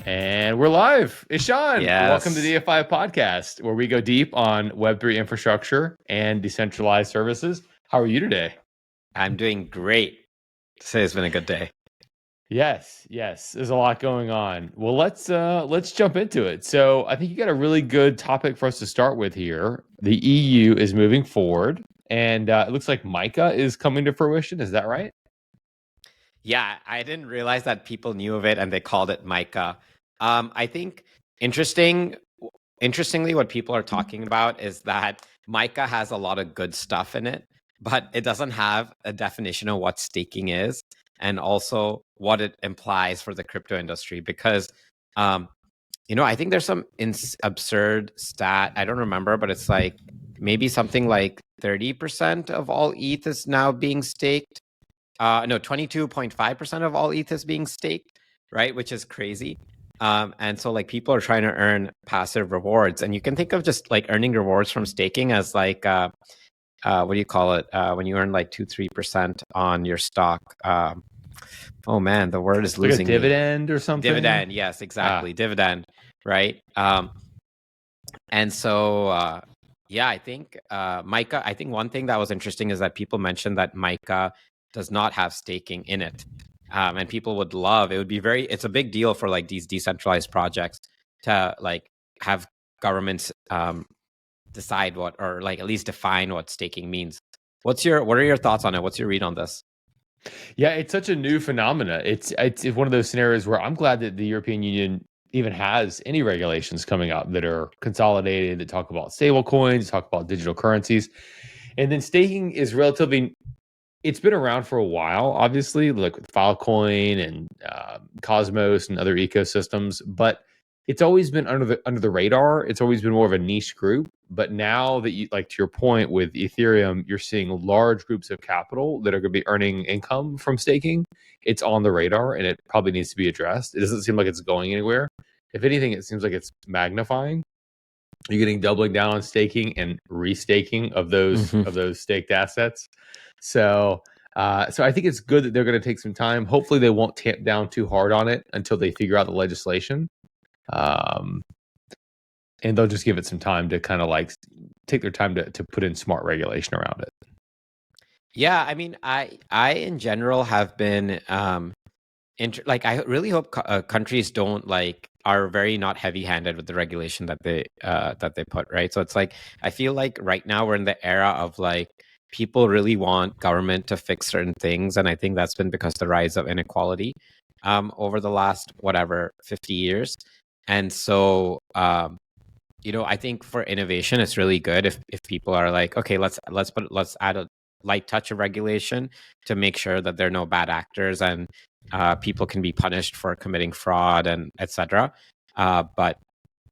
And we're live. Ishan, welcome to the Yes. DFI Podcast, where we go deep on Web3 infrastructure and decentralized services. How are you today? I'm doing great. To say it's been a good day. Yes, there's a lot going on. Well, let's jump into it. So I think you got a really good topic for us to start with here. The EU is moving forward, and it looks like MiCA is coming to fruition. Is that right? Yeah, I didn't realize that people knew of it and they called it MiCA. I think interestingly, what people are talking about is that MiCA has a lot of good stuff in it, but it doesn't have a definition of what staking is and also what it implies for the crypto industry. Because, I think there's some absurd stat. I don't remember, but it's like maybe something like 30% of all ETH is now being staked. No, 22.5% of all ETH is being staked, right? Which is crazy. And so like people are trying to earn passive rewards. And you can think of just like earning rewards from staking as like, what do you call it? When you earn like 2-3% on your stock. Oh man, the word is like losing a dividend or something? Dividend, yes, exactly. Dividend, right? And so, yeah, I think MiCA, I think one thing that was interesting is that people mentioned that MiCA does not have staking in it. And people would love, it's a big deal for like these decentralized projects to like have governments decide what, or like at least define what staking means. What are your thoughts on it? What's your read on this? Yeah, it's such a new phenomena. It's one of those scenarios where I'm glad that the European Union even has any regulations coming out that are consolidated, that talk about stablecoins, talk about digital currencies. And then staking is relatively, it's been around for a while, obviously, like with Filecoin and Cosmos and other ecosystems, but it's always been under the radar. It's always been more of a niche group. But now that you, like to your point with Ethereum, you're seeing large groups of capital that are going to be earning income from staking. It's on the radar and it probably needs to be addressed. It doesn't seem like it's going anywhere. If anything, it seems like it's magnifying. You're getting doubling down on staking and restaking of those staked assets. So I think it's good that they're going to take some time. Hopefully, they won't tamp down too hard on it until they figure out the legislation. And they'll just give it some time to kind of like take their time to put in smart regulation around it. Yeah, I mean, I in general have been like I really hope countries don't like are very not heavy-handed with the regulation that they put, right? So it's like I feel like right now we're in the era of like people really want government to fix certain things, and I think that's been because the rise of inequality over the last 50 years. And so I think for innovation it's really good if people are like, okay, let's add a light touch of regulation to make sure that there are no bad actors and people can be punished for committing fraud and etc. But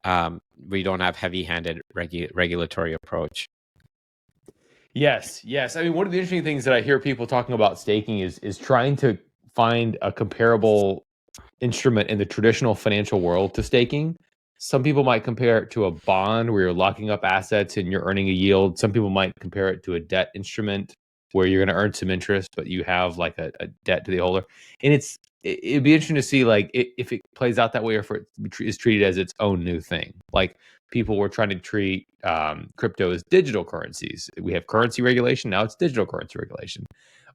we don't have heavy-handed regulatory approach. Yes. I mean, one of the interesting things that I hear people talking about staking is trying to find a comparable instrument in the traditional financial world to staking. Some people might compare it to a bond where you're locking up assets and you're earning a yield. Some people might compare it to a debt instrument where you're going to earn some interest, but you have like a debt to the holder. And it'd be interesting to see like if it plays out that way or if it is treated as its own new thing. Like people were trying to treat crypto as digital currencies. We have currency regulation. Now it's digital currency regulation.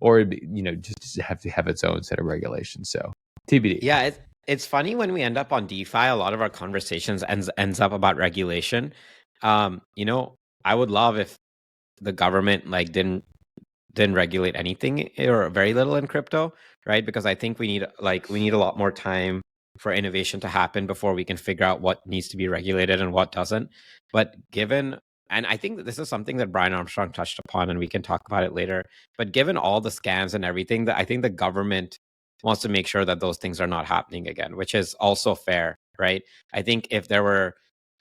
Or, just have to have its own set of regulations. So TBD. Yeah, it's funny when we end up on DeFi, a lot of our conversations ends up about regulation. I would love if the government like didn't regulate anything or very little in crypto, right? Because I think we need a lot more time for innovation to happen before we can figure out what needs to be regulated and what doesn't. But and I think that this is something that Brian Armstrong touched upon, and we can talk about it later. But given all the scams and everything, that I think the government wants to make sure that those things are not happening again, which is also fair, right? I think if there were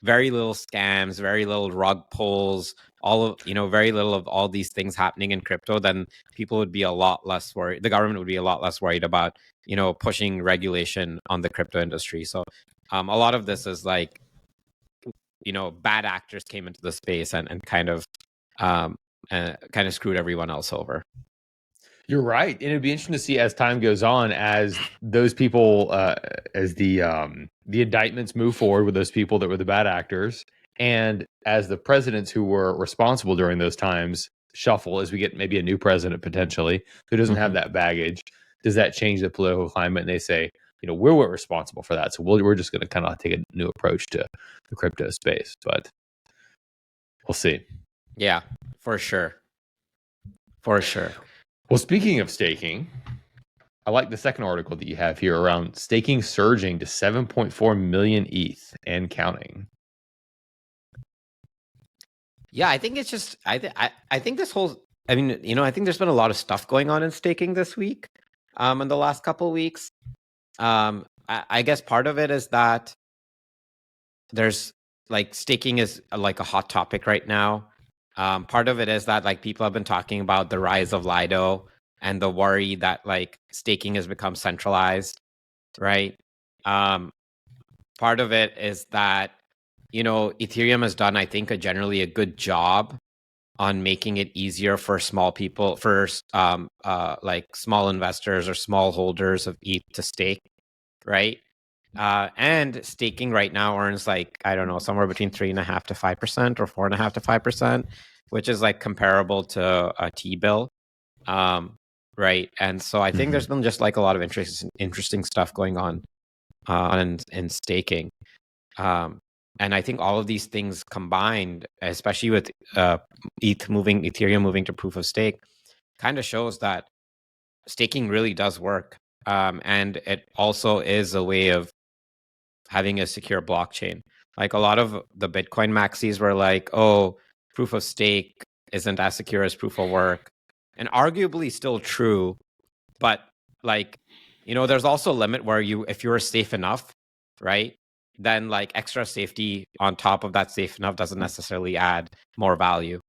very little scams, very little rug pulls, very little of all these things happening in crypto, then people would be a lot less worried. The government would be a lot less worried about, pushing regulation on the crypto industry. So a lot of this is like, bad actors came into the space and kind of screwed everyone else over. You're right, and it'd be interesting to see as time goes on, as those people, as the indictments move forward with those people that were the bad actors, and as the presidents who were responsible during those times shuffle, as we get maybe a new president potentially who doesn't have that baggage. Does that change the political climate? And they say, we're responsible for that, so we're just going to kind of take a new approach to the crypto space, but we'll see. Yeah, for sure. For sure. Well, speaking of staking, I like the second article that you have here around staking surging to 7.4 million ETH and counting. Yeah, I think it's just I think this whole I think there's been a lot of stuff going on in staking this week, in the last couple of weeks. I guess part of it is that there's like staking is like a hot topic right now. Part of it is that like people have been talking about the rise of Lido and the worry that like staking has become centralized, right? Part of it is that Ethereum has done, I think, generally a good job on making it easier for small people, for like small investors or small holders of ETH to stake, right? And staking right now earns like, I don't know, somewhere between 3.5% to 5% or 4.5% to 5%, which is like comparable to a T-bill. Right. And so I think there's been just like a lot of interesting stuff going on in staking. And I think all of these things combined, especially with Ethereum moving to proof of stake, kind of shows that staking really does work. And it also is a way of having a secure blockchain. Like a lot of the Bitcoin maxis were like, oh, proof of stake isn't as secure as proof of work. And arguably still true. But like, there's also a limit where if you're safe enough, right? Then like extra safety on top of that safe enough doesn't necessarily add more value.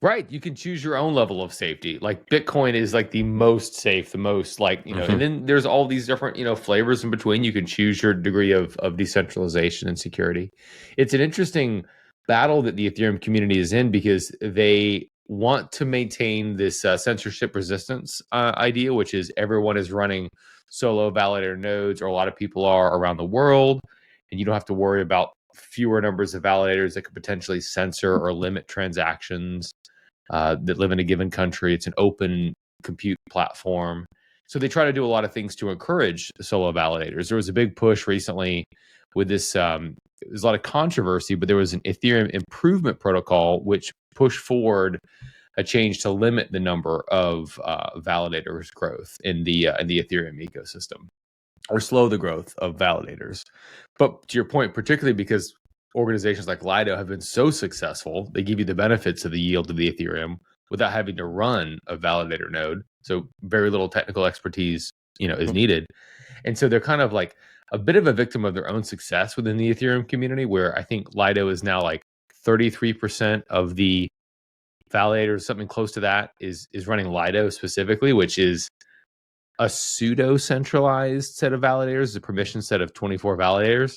Right. You can choose your own level of safety. Like Bitcoin is like the most safe, the most like, and then there's all these different, flavors in between. You can choose your degree of decentralization and security. It's an interesting battle that the Ethereum community is in because they want to maintain this censorship resistance idea, which is everyone is running solo validator nodes, or a lot of people are around the world, and you don't have to worry about fewer numbers of validators that could potentially censor or limit transactions that live in a given country. It's an open compute platform. So they try to do a lot of things to encourage solo validators. There was a big push recently with this, there's a lot of controversy, but there was an Ethereum improvement protocol which pushed forward a change to limit the number of validators growth in the Ethereum ecosystem, or slow the growth of validators. But to your point, particularly because organizations like Lido have been so successful, they give you the benefits of the yield of the Ethereum without having to run a validator node. So very little technical expertise, is needed. And so they're kind of like a bit of a victim of their own success within the Ethereum community, where I think Lido is now like 33% of the validators, something close to that, is running Lido specifically, which is a pseudo centralized set of validators, a permission set of 24 validators.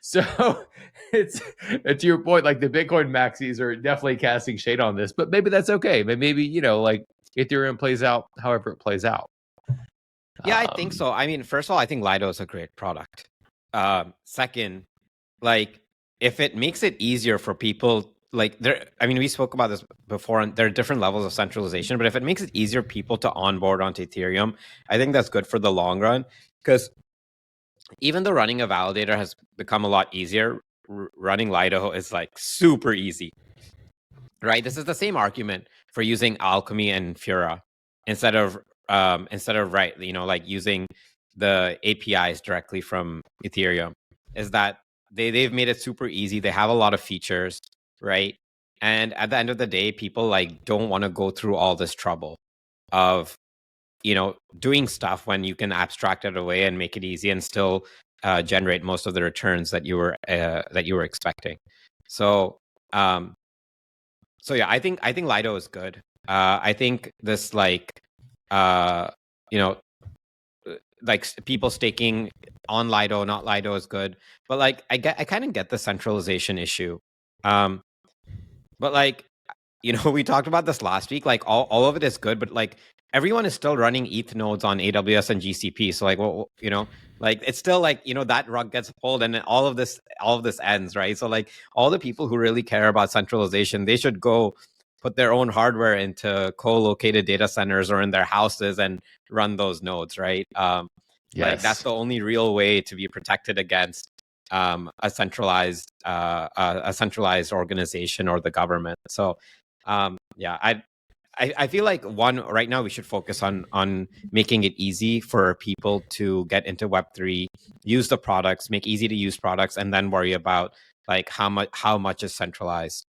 So it's to your point, like the Bitcoin maxis are definitely casting shade on this, but maybe that's okay. But maybe, like Ethereum plays out however it plays out. Yeah, I think so. I mean, first of all, I think Lido is a great product. Second, like if it makes it easier for people, like we spoke about this before, and there are different levels of centralization, but if it makes it easier for people to onboard onto Ethereum, I think that's good for the long run, because even though running a validator has become a lot easier, running Lido is like super easy, right? This is the same argument for using Alchemy and Fura instead of right, like using the APIs directly from Ethereum, is that they've made it super easy. They have a lot of features, right? And at the end of the day, people like don't want to go through all this trouble of doing stuff when you can abstract it away and make it easy and still generate most of the returns that you were expecting. So yeah, I think Lido is good. I think this like people staking on Lido, not Lido, is good. But like I kind of get the centralization issue. But like we talked about this last week. Like all of it is good, but like everyone is still running ETH nodes on AWS and GCP. So like, well, you know, like it's still like, you know, that rug gets pulled and then all of this ends, right? So like all the people who really care about centralization, they should go put their own hardware into co-located data centers or in their houses and run those nodes, right? Like that's the only real way to be protected against a centralized organization or the government. So yeah, I feel like right now we should focus on making it easy for people to get into Web3, use the products, make easy to use products, and then worry about like how much is centralized.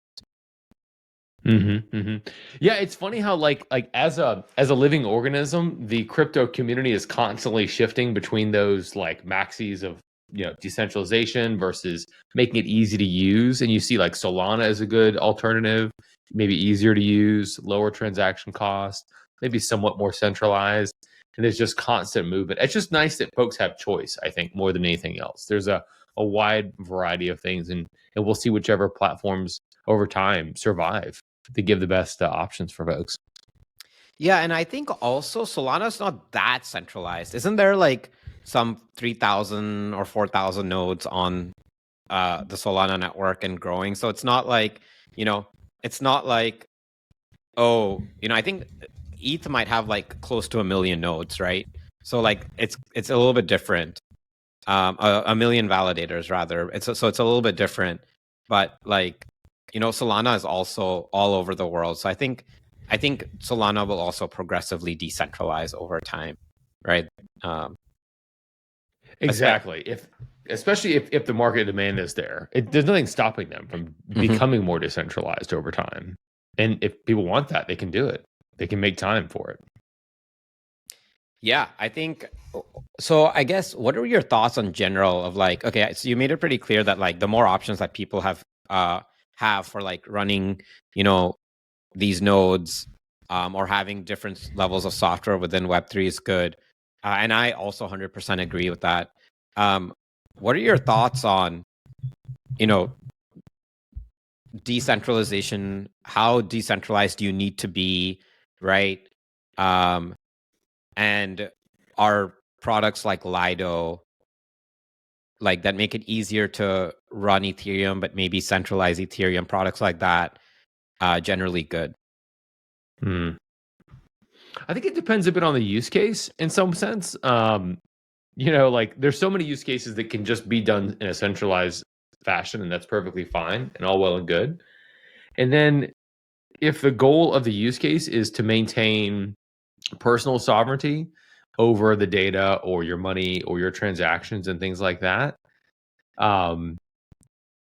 Yeah, it's funny how like as a living organism, the crypto community is constantly shifting between those like maxis of, you know, decentralization versus making it easy to use. And you see like Solana is a good alternative, maybe easier to use, lower transaction cost, maybe somewhat more centralized. And there's just constant movement. It's just nice that folks have choice, I think, more than anything else. There's a wide variety of things, and we'll see whichever platforms over time survive to give the best options for folks. Yeah, and I think also Solana's not that centralized. Isn't there like some 3,000 or 4,000 nodes on the Solana network and growing? So it's not like, you know, it's not like, oh, you know, I think ETH might have like close to 1 million nodes, right? So like it's a little bit different. 1 million validators rather. So it's a little bit different, but like, you know, Solana is also all over the world. So I think Solana will also progressively decentralize over time, right? Exactly. Especially if the market demand is there, there's nothing stopping them from becoming more decentralized over time. And if people want that, they can do it. They can make time for it. Yeah, I think so. I guess what are your thoughts on general of like, okay, so you made it pretty clear that like the more options that people have for like running, you know, these nodes or having different levels of software within Web3 is good. And I also 100% agree with that. What are your thoughts on, you know, decentralization? How decentralized do you need to be, right? And are products like Lido, like that make it easier to run Ethereum, but maybe centralize Ethereum, products like that, generally good? I think it depends a bit on the use case in some sense. You know, like there's so many use cases that can just be done in a centralized fashion, and that's perfectly fine and all well and good. And then if the goal of the use case is to maintain personal sovereignty over the data or your money or your transactions and things like that,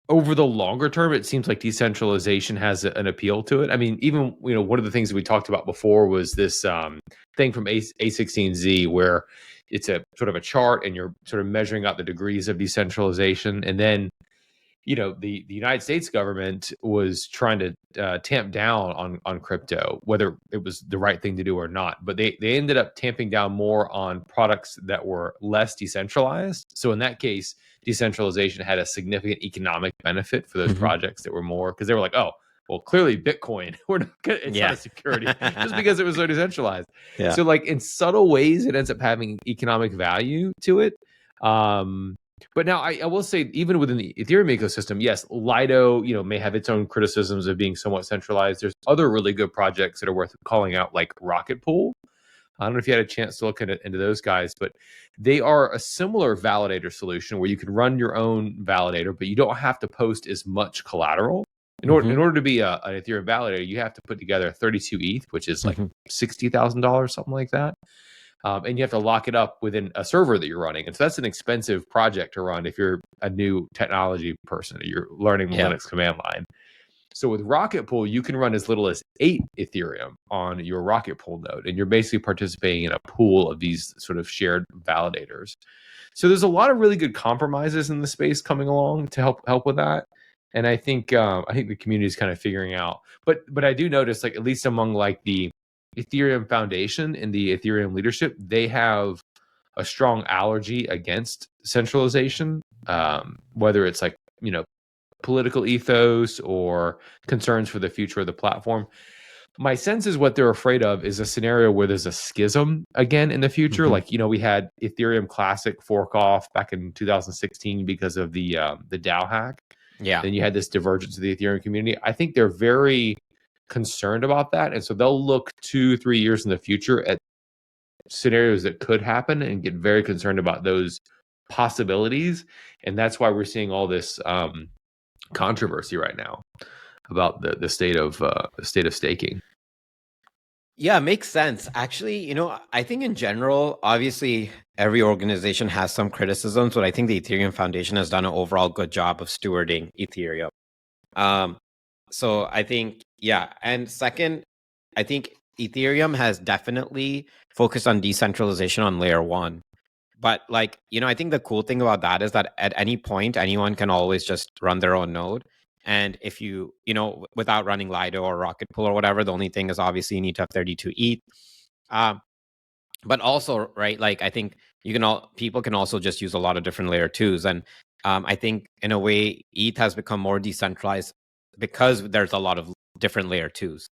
over the longer term, it seems like decentralization has an appeal to it. I mean, even, you know, one of the things that we talked about before was this thing from A16Z where it's a sort of a chart and you're sort of measuring out the degrees of decentralization. And then, you know, the United States government was trying to tamp down on crypto, whether it was the right thing to do or not. But they ended up tamping down more on products that were less decentralized. So in that case, decentralization had a significant economic benefit for those projects that were more, because they were like, oh, well, clearly Bitcoin, it's not a security just because it was so decentralized. Yeah. So like in subtle ways, it ends up having economic value to it. But now I will say, even within the Ethereum ecosystem, yes, Lido, you know, may have its own criticisms of being somewhat centralized. There's other really good projects that are worth calling out, like Rocket Pool. I don't know if you had a chance to look into those guys, but they are a similar validator solution where you can run your own validator, but you don't have to post as much collateral. In order to be an Ethereum validator, you have to put together 32 ETH, which is like $60,000, something like that. And you have to lock it up within a server that you're running. And so that's an expensive project to run if you're a new technology person, or you're learning Linux command line. So with Rocket Pool, you can run as little as 8 Ethereum on your Rocket Pool node, and you're basically participating in a pool of these sort of shared validators. So there's a lot of really good compromises in the space coming along to help with that. And I think the community is kind of figuring out. But I do notice, like, at least among like the Ethereum Foundation and the Ethereum leadership, they have a strong allergy against centralization, whether it's like, you know, political ethos or concerns for the future of the platform. My sense is what they're afraid of is a scenario where there's a schism again in the future. Mhm. Like, we had Ethereum Classic fork off back in 2016 because of the DAO hack. Yeah. Then you had this divergence of the Ethereum community. I think they're very concerned about that. And so they'll look 2-3 years in the future at scenarios that could happen and get very concerned about those possibilities. And that's why we're seeing all this controversy right now about the state of staking. Yeah, makes sense. Actually, I think in general, obviously, every organization has some criticisms, but I think the Ethereum Foundation has done an overall good job of stewarding Ethereum. So I think, yeah. And second, I think Ethereum has definitely focused on decentralization on layer one. But I think the cool thing about that is that at any point, anyone can always just run their own node. And if without running Lido or Rocket Pool or whatever, the only thing is obviously you need to have 32 ETH. But also, right, I think people can also just use a lot of different layer twos. And I think in a way, ETH has become more decentralized because there's a lot of different layer twos,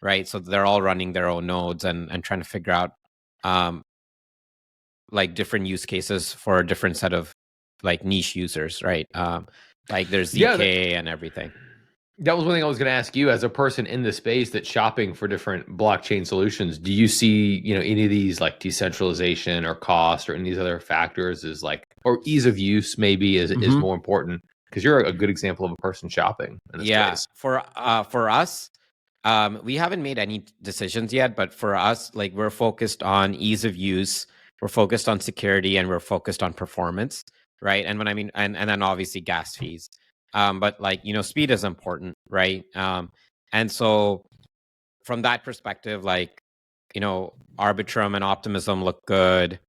right? So they're all running their own nodes and trying to figure out different use cases for a different set of niche users, right? There's ZK and everything. That was one thing I was going to ask you as a person in the space that's shopping for different blockchain solutions. Do you see, any of these like decentralization or cost or any of these other factors or ease of use maybe is more important? Because you're a good example of a person shopping in this space. For us, we haven't made any decisions yet, but for us, we're focused on ease of use, we're focused on security, and we're focused on performance, right? And when I mean, and then obviously gas fees. But speed is important, right? And so from that perspective, Arbitrum and Optimism look good.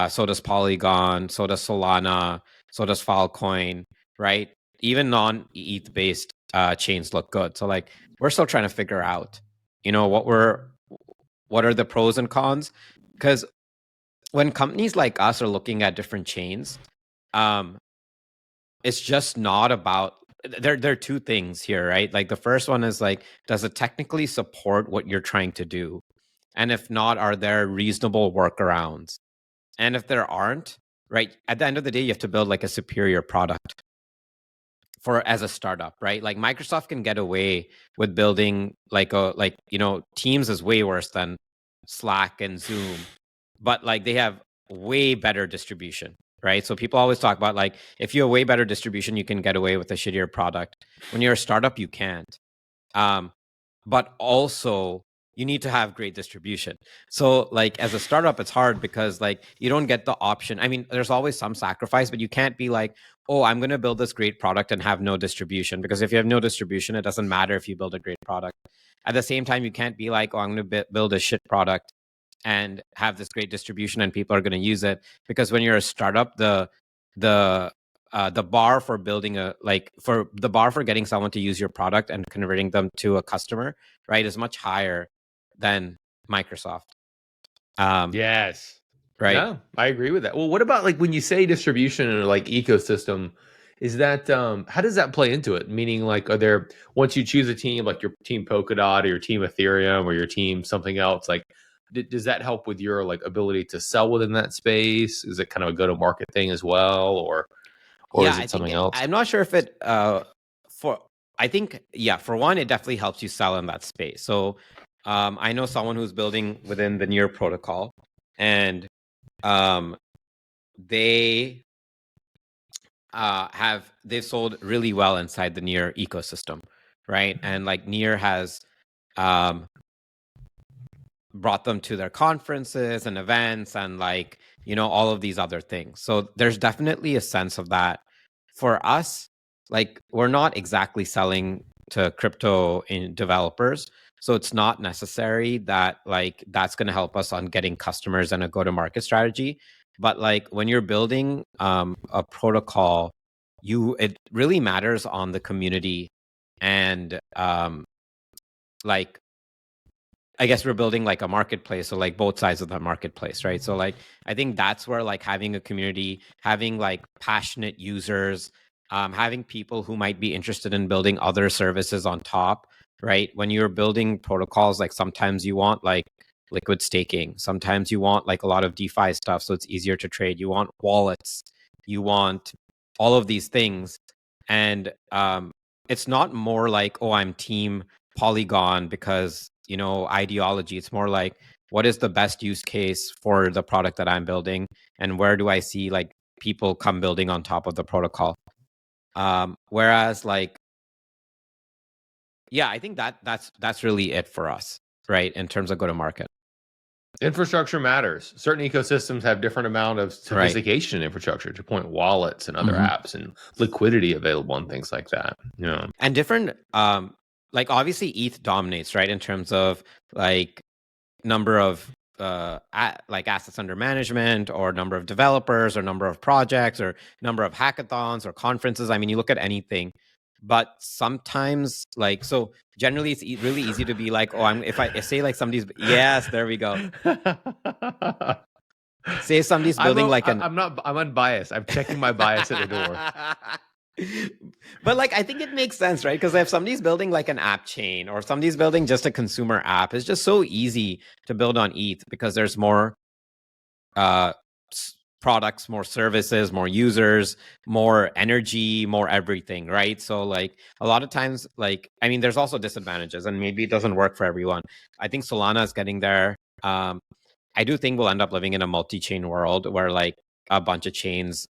So does Polygon, so does Solana, so does Filecoin, right? Even non-ETH based chains look good. So we're still trying to figure out, what are the pros and cons? Because when companies like us are looking at different chains, it's just not about there are two things here, right? The first one is does it technically support what you're trying to do? And if not, are there reasonable workarounds? And if there aren't, right, at the end of the day, you have to build a superior product as a startup, right? Microsoft can get away with building Teams is way worse than Slack and Zoom, but they have way better distribution, right? So people always talk about if you have way better distribution, you can get away with a shittier product. When you're a startup, you can't. But also you need to have great distribution. So as a startup, it's hard because you don't get the option. I mean, there's always some sacrifice, but you can't be oh, I'm going to build this great product and have no distribution, because if you have no distribution, it doesn't matter if you build a great product. At the same time, you can't be oh, I'm going to build a shit product and have this great distribution and people are going to use it, because when you're a startup, the bar for building the bar for getting someone to use your product and converting them to a customer, right, is much higher than Microsoft. Yes. Right. No, I agree with that. Well, what about when you say distribution or ecosystem, is that how does that play into it? Meaning are there, once you choose a team, your team Polkadot or your team Ethereum or your team something else, does that help with your ability to sell within that space? Is it kind of a go-to-market thing as well, or is it something else? I'm not sure if it for one, it definitely helps you sell in that space. So I know someone who's building within the Near protocol, and they've sold really well inside the Near ecosystem, right? And Near has brought them to their conferences and events and all of these other things. So there's definitely a sense of that. For us, we're not exactly selling to crypto developers, so it's not necessary that that's going to help us on getting customers and a go-to-market strategy. But when you're building a protocol, it really matters on the community, and I guess we're building a marketplace, so both sides of the marketplace, right? So I think that's where having a community, having passionate users, having people who might be interested in building other services on top, right? When you're building protocols, like sometimes you want like liquid staking, sometimes you want like a lot of DeFi stuff, so it's easier to trade. You want wallets, you want all of these things, and it's not more like, oh, I'm team Polygon because ideology. It's more like, what is the best use case for the product that I'm building, and where do I see like people come building on top of the protocol? Whereas like, yeah, I think that's really it for us, right? In terms of go to market. Infrastructure matters. Certain ecosystems have different amount of sophistication in infrastructure, to point wallets and other apps and liquidity available and things like that. And different, like obviously ETH dominates, right? In terms of like number of like assets under management, or number of developers, or number of projects, or number of hackathons or conferences. I mean, you look at anything, but sometimes like, so generally it's really easy to be like, oh, if I say like somebody's, yes, there we go. Say somebody's building I'm unbiased. I'm checking my bias at the door. But like, I think it makes sense, right? Because if somebody's building like an app chain, or somebody's building just a consumer app, it's just so easy to build on ETH because there's more products, more services, more users, more energy, more everything, right? So like a lot of times, like, I mean, there's also disadvantages, and maybe it doesn't work for everyone. I think Solana is getting there. I do think we'll end up living in a multi-chain world where like a bunch of chains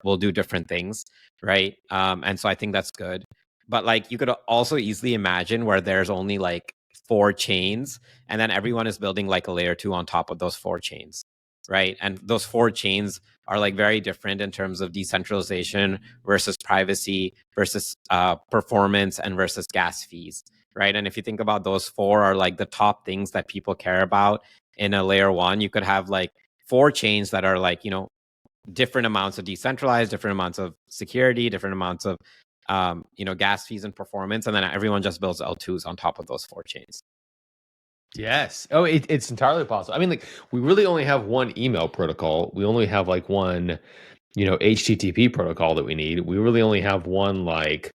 will do different things, right? And so I think that's good. But like, you could also easily imagine where there's only like 4 chains, and then everyone is building like a layer 2 on top of those 4 chains, right? And those 4 chains are like very different in terms of decentralization versus privacy versus performance and versus gas fees, right? And if you think about those 4 are like the top things that people care about in a layer 1, you could have like 4 chains that are like, different amounts of decentralized, different amounts of security, different amounts of gas fees and performance, and then everyone just builds L2s on top of those 4 chains. Yes. Oh, it's entirely possible. I mean, like, we really only have one email protocol. We only have like one, HTTP protocol that we need. We really only have one like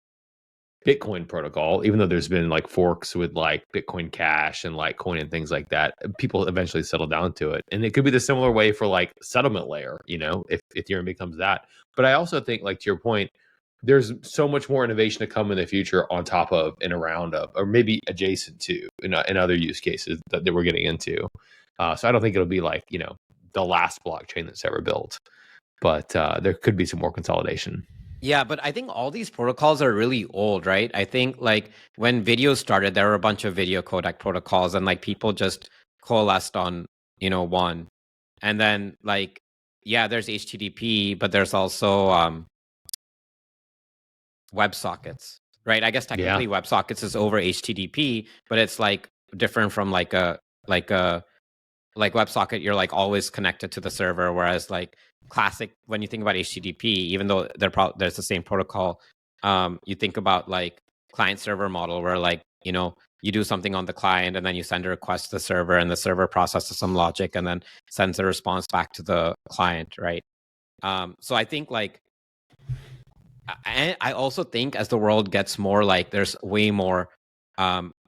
Bitcoin protocol, even though there's been like forks with like Bitcoin Cash and Litecoin and things like that. People eventually settle down to it. And it could be the similar way for like settlement layer, if Ethereum becomes that. But I also think, like, to your point, there's so much more innovation to come in the future on top of and around of, or maybe adjacent to, in other use cases that we're getting into. So I don't think it'll be like, the last blockchain that's ever built, but there could be some more consolidation. Yeah, but I think all these protocols are really old, right? I think like when video started, there were a bunch of video codec protocols, and like people just coalesced on, one. And then like, yeah, there's HTTP, but there's also WebSockets, right? I guess technically WebSockets is over HTTP, but it's like different from like WebSocket, you're like always connected to the server, whereas like classic, when you think about HTTP, even though there's the same protocol, you think about like client server model, where like, you do something on the client and then you send a request to the server, and the server processes some logic and then sends a response back to the client, right? So I think like, I also think as the world gets more like, there's way more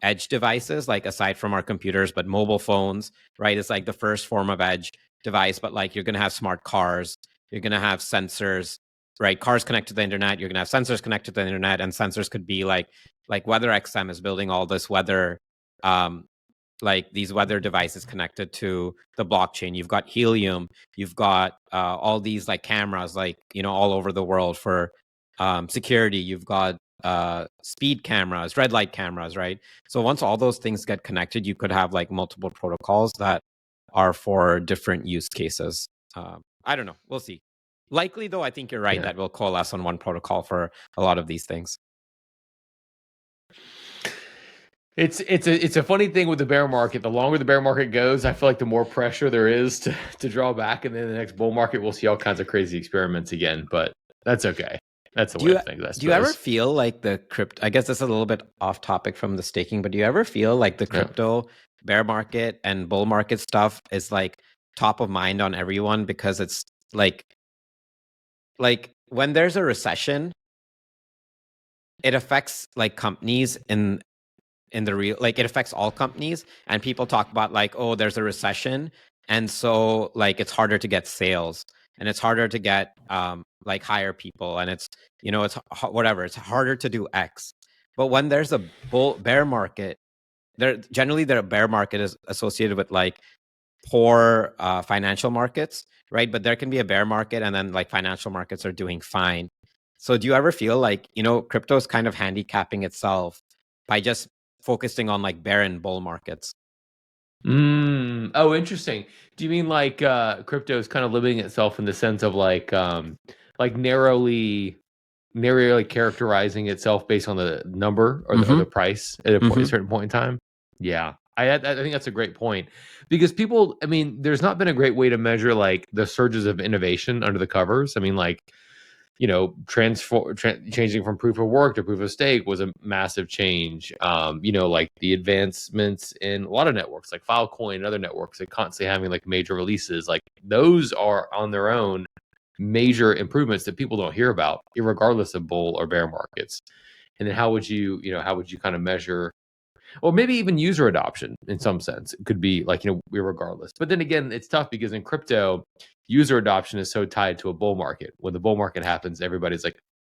edge devices, like aside from our computers, but mobile phones, right? It's like the first form of edge device, but like you're going to have smart cars, you're going to have sensors, right? Cars connect to the internet, you're going to have sensors connected to the internet, and sensors could be like WeatherXM is building all this weather, like these weather devices connected to the blockchain. You've got Helium, you've got all these like cameras, like, all over the world for security. You've got speed cameras, red light cameras, right? So once all those things get connected, you could have like multiple protocols that are for different use cases. I don't know. We'll see. Likely, though, I think you're right that we'll coalesce on one protocol for a lot of these things. It's a funny thing with the bear market. The longer the bear market goes, I feel like the more pressure there is to draw back, and then the next bull market, we'll see all kinds of crazy experiments again. But that's okay. That's the way of things, I suppose. Do you ever feel like the crypto, I guess this is a little bit off topic from the staking, but do you ever feel like the crypto bear market and bull market stuff is like top of mind on everyone? Because it's like when there's a recession, it affects like companies in in the real, like it affects all companies, and people talk about like, oh, there's a recession, and so like it's harder to get sales, and it's harder to get like hire people, and it's, you know, it's whatever, it's harder to do X. But when there's a bear market, generally the bear market is associated with like poor financial markets, right? But there can be a bear market and then like financial markets are doing fine. So do you ever feel like, you know, crypto is kind of handicapping itself by just focusing on like bear and bull markets? Oh, interesting. Do you mean like crypto is kind of limiting itself in the sense of like narrowly characterizing itself based on the number or the price at a certain point in time? Yeah. I think that's a great point, because people, I mean, there's not been a great way to measure like the surges of innovation under the covers. I mean, like, you know, changing from proof of work to proof of stake was a massive change. You know, like the advancements in a lot of networks like Filecoin and other networks, like constantly having like major releases, like those are on their own major improvements that people don't hear about, regardless of bull or bear markets. And then how would you kind of measure, or maybe even user adoption in some sense? It could be like, you know, regardless. But then again, it's tough because in crypto, user adoption is so tied to a bull market. When the bull market happens, everybody's like,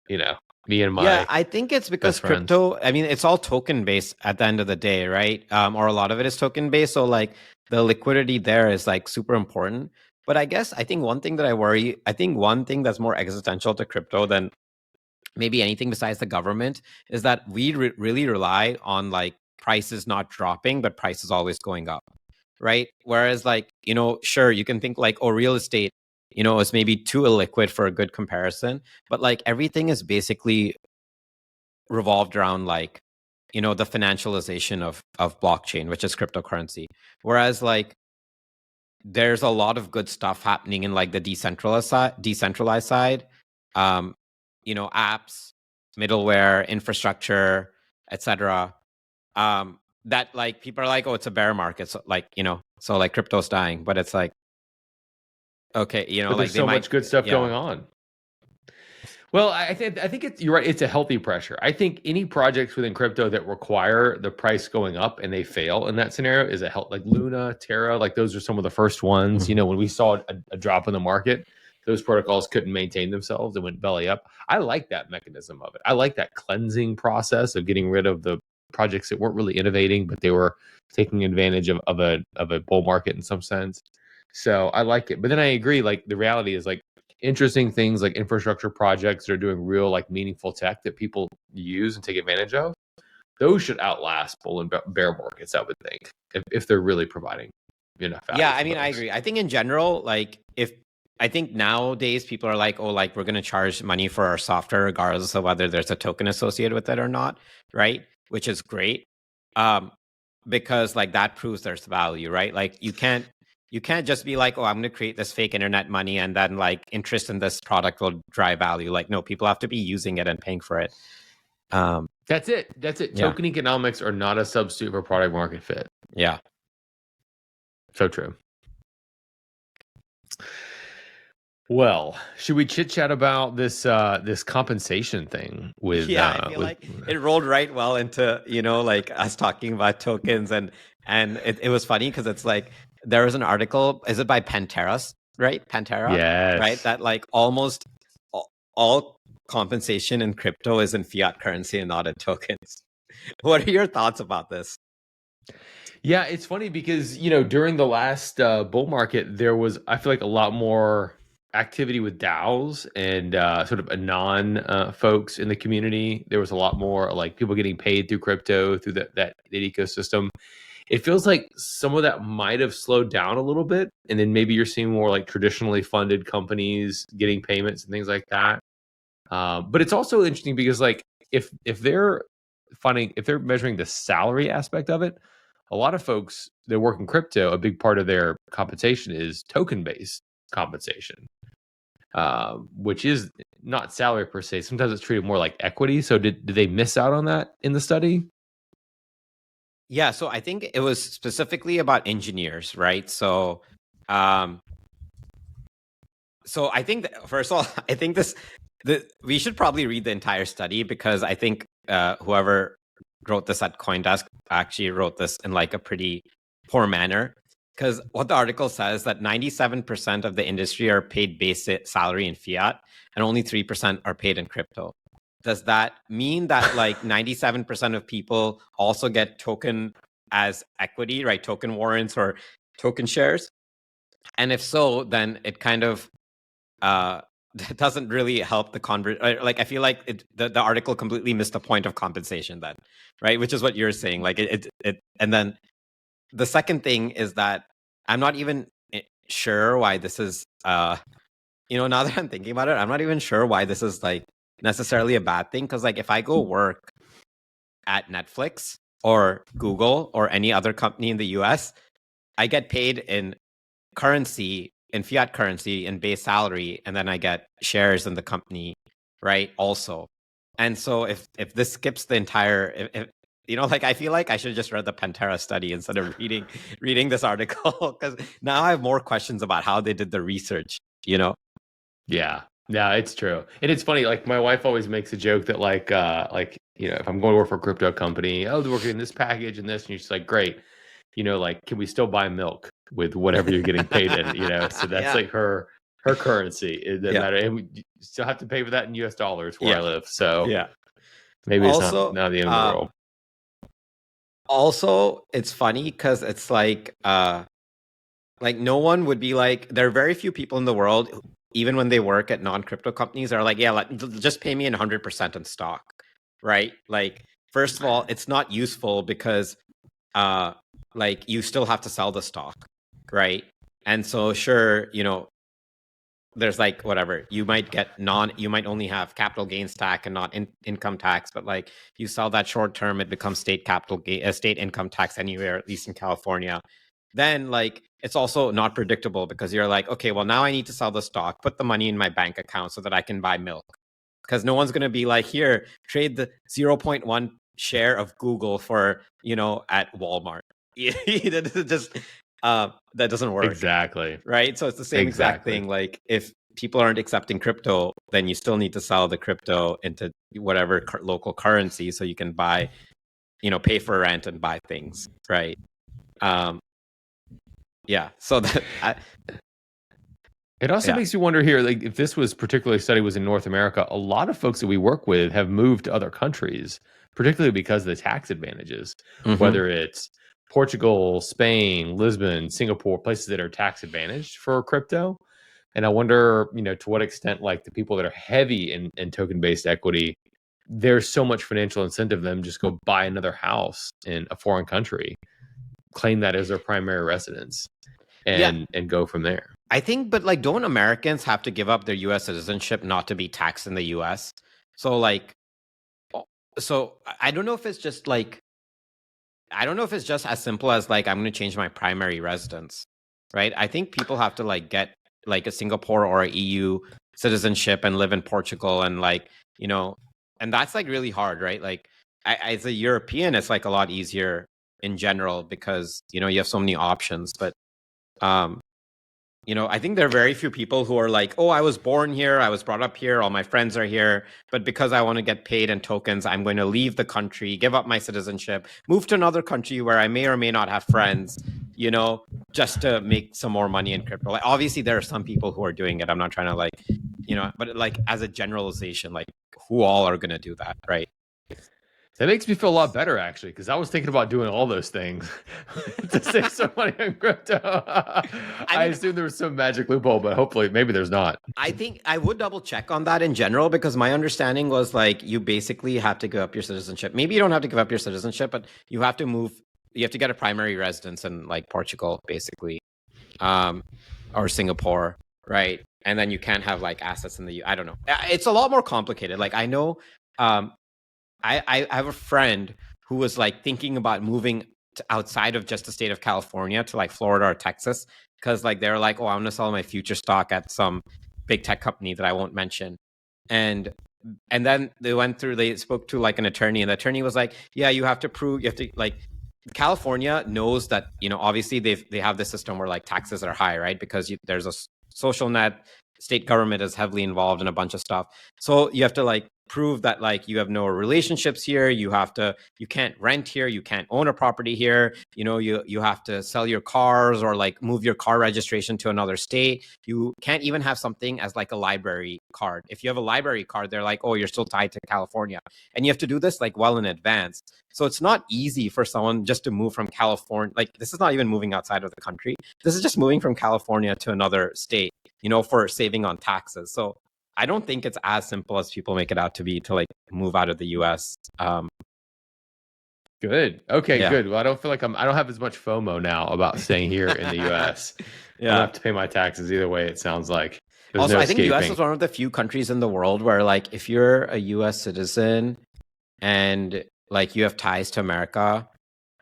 you know, me and Yeah, my I think it's because best friends. crypto, I mean, it's all token based at the end of the day, right? Or a lot of it is token based. So like the liquidity there is like super important. But I guess I think one thing that I think one thing that's more existential to crypto than maybe anything besides the government is that we really rely on like prices not dropping, but prices always going up, right? Whereas like, you know, sure, you can think like, oh, real estate, you know, is maybe too illiquid for a good comparison, but like everything is basically revolved around like, you know, the financialization of blockchain, which is cryptocurrency. Whereas like there's a lot of good stuff happening in like the decentralized side, um, you know, apps, middleware, infrastructure, etc. That like people are like, oh, it's a bear market, so like, you know, so like crypto's dying, but it's like, okay, you know, But like there's they so might, much good stuff yeah. going on. Well, I think you're right. It's a healthy pressure. I think any projects within crypto that require the price going up and they fail in that scenario is a help. Like Luna, Terra, like those are some of the first ones. You know, when we saw a drop in the market, those protocols couldn't maintain themselves and went belly up. I like that mechanism of it. I like that cleansing process of getting rid of the projects that weren't really innovating, but they were taking advantage of a bull market in some sense. So I like it. But then I agree. Like the reality is like interesting things like infrastructure projects that are doing real like meaningful tech that people use and take advantage of, those should outlast bull and bear markets, I would think, if they're really providing enough value. Yeah, I mean, I agree. I think in general, like if I think nowadays people are like, oh, like we're going to charge money for our software regardless of whether there's a token associated with it or not, right? Which is great, because like that proves there's value, right? Like you can't just be like, oh, I'm going to create this fake internet money and then like interest in this product will drive value. Like no, people have to be using it and paying for it. That's it. Yeah. Token economics are not a substitute for product market fit. Yeah. So true. Well, should we chit chat about this compensation thing with? Yeah, I feel like it rolled right well into, you know, like us talking about tokens, and it was funny because it's like there was an article. Is it by Pantera, right? Pantera, yes, right? That like almost all compensation in crypto is in fiat currency and not in tokens. What are your thoughts about this? Yeah, it's funny because, you know, during the last bull market, there was, I feel like, a lot more activity with DAOs and sort of anon folks in the community. There was a lot more like people getting paid through crypto through that ecosystem. It feels like some of that might have slowed down a little bit, and then maybe you're seeing more like traditionally funded companies getting payments and things like that. But it's also interesting because like if they're measuring the salary aspect of it, a lot of folks that work in crypto, a big part of their compensation is token based compensation, which is not salary per se. Sometimes it's treated more like equity. So did they miss out on that in the study? Yeah, so I think it was specifically about engineers, right? So, so I think that, first of all, I think we should probably read the entire study because I think whoever wrote this at CoinDesk actually wrote this in like a pretty poor manner, because what the article says that 97% of the industry are paid base salary in fiat and only 3% are paid in crypto. Does that mean that like 97% of people also get token as equity, right? Token warrants or token shares? And if so, then it kind of doesn't really help the like I feel like the article completely missed the point of compensation then, right? Which is what you're saying. Like it and then the second thing is that I'm not even sure why this is now that I'm thinking about it, I'm not even sure why this is like necessarily a bad thing, because like if I go work at Netflix or Google or any other company in the US, I get paid in currency, in fiat currency, in base salary, and then I get shares in the company, right? Also. And so if this skips the entire, if like I feel like I should have just read the Pantera study instead of reading this article, because now I have more questions about how they did the research, Yeah. Yeah, it's true. And it's funny, like my wife always makes a joke that like if I'm going to work for a crypto company, they're working in this package and this, and she's like, great. Like, can we still buy milk with whatever you're getting paid in, So that's like her currency. It doesn't matter. And we still have to pay for that in US dollars where I live. So maybe it's also, not the end of the world. Also, it's funny because it's like no one would be like, there are very few people in the world who, even when they work at non-crypto companies, are like, yeah, like just pay me in 100% in stock, right? Like, first of all, it's not useful because like you still have to sell the stock, right? And so sure, there's like whatever, you might only have capital gains tax and not income tax, but like you sell that short term, it becomes state income tax anywhere, at least in California. Then like it's also not predictable because you're like, okay, well now I need to sell the stock, put the money in my bank account so that I can buy milk, because no one's going to be like, here, trade the 0.1 share of Google for at Walmart. That doesn't work. Exactly. Right. So it's the same exact thing. Like if people aren't accepting crypto, then you still need to sell the crypto into whatever local currency so you can buy, pay for rent and buy things. Right. Yeah. So that it also makes you wonder here, like if this particular study was in North America, a lot of folks that we work with have moved to other countries, particularly because of the tax advantages, whether it's Portugal, Spain, Lisbon, Singapore, places that are tax advantaged for crypto. And I wonder, to what extent, like the people that are heavy in token-based equity, there's so much financial incentive them just go buy another house in a foreign country, claim that as their primary residence, and go from there. I think, but like, don't Americans have to give up their U.S. citizenship not to be taxed in the U.S.? So like, I don't know if it's just like, I don't know if it's just as simple as like, I'm going to change my primary residence, right? I think people have to like get like a Singapore or a EU citizenship and live in Portugal and like, and that's like really hard, right? Like as a European, it's like a lot easier in general because, you have so many options, but I think there are very few people who are like, oh, I was born here, I was brought up here, all my friends are here, but because I want to get paid in tokens, I'm going to leave the country, give up my citizenship, move to another country where I may or may not have friends, just to make some more money in crypto. Like, obviously, there are some people who are doing it. I'm not trying to like, but like as a generalization, like who all are going to do that, right? That makes me feel a lot better, actually, because I was thinking about doing all those things to save some money on crypto. I assume there was some magic loophole, but hopefully, maybe there's not. I think I would double check on that in general, because my understanding was like you basically have to give up your citizenship. Maybe you don't have to give up your citizenship, but you have to move. You have to get a primary residence in like Portugal, basically, or Singapore, right? And then you can't have like assets in the. I don't know. It's a lot more complicated. Like I know. I have a friend who was like thinking about moving to outside of just the state of California to like Florida or Texas, because like they're like, oh, I'm gonna sell my future stock at some big tech company that I won't mention, and then they spoke to like an attorney, and the attorney was like, yeah, you have to like, California knows that obviously they have this system where like taxes are high, right? Because there's a social net, state government is heavily involved in a bunch of stuff, so you have to like prove that like you have no relationships here. You can't rent here. You can't own a property here. You have to sell your cars or like move your car registration to another state. You can't even have something as like a library card. If you have a library card, they're like, oh, you're still tied to California. And you have to do this like well in advance. So it's not easy for someone just to move from California. Like this is not even moving outside of the country. This is just moving from California to another state, for saving on taxes. So I don't think it's as simple as people make it out to be to like move out of the US. Good. Okay, yeah. Good. Well, I don't feel like I don't have as much FOMO now about staying here in the US. Yeah. I don't have to pay my taxes either way, it sounds like. There's also, no I think the US is one of the few countries in the world where like if you're a US citizen and like you have ties to America,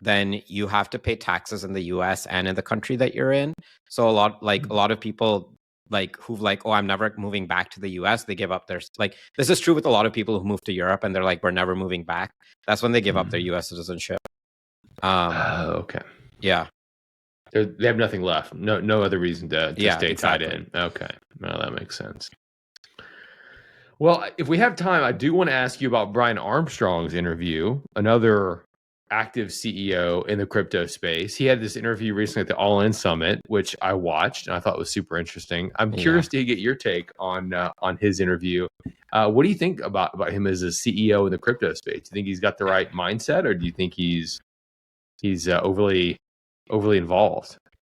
then you have to pay taxes in the US and in the country that you're in. So a lot of people like who've like, oh, I'm never moving back to the US, they give up their, like, this is true with a lot of people who move to Europe and they're like, we're never moving back. That's when they give up their US citizenship. Okay. Yeah. They have nothing left. No other reason to stay tied in. Okay. No, that makes sense. Well, if we have time, I do want to ask you about Brian Armstrong's interview, another active CEO in the crypto space. He had this interview recently at the All In Summit, which I watched and I thought was super interesting. I'm curious to get your take on his interview. What do you think about him as a CEO in the crypto space? Do you think he's got the right mindset, or do you think he's overly involved?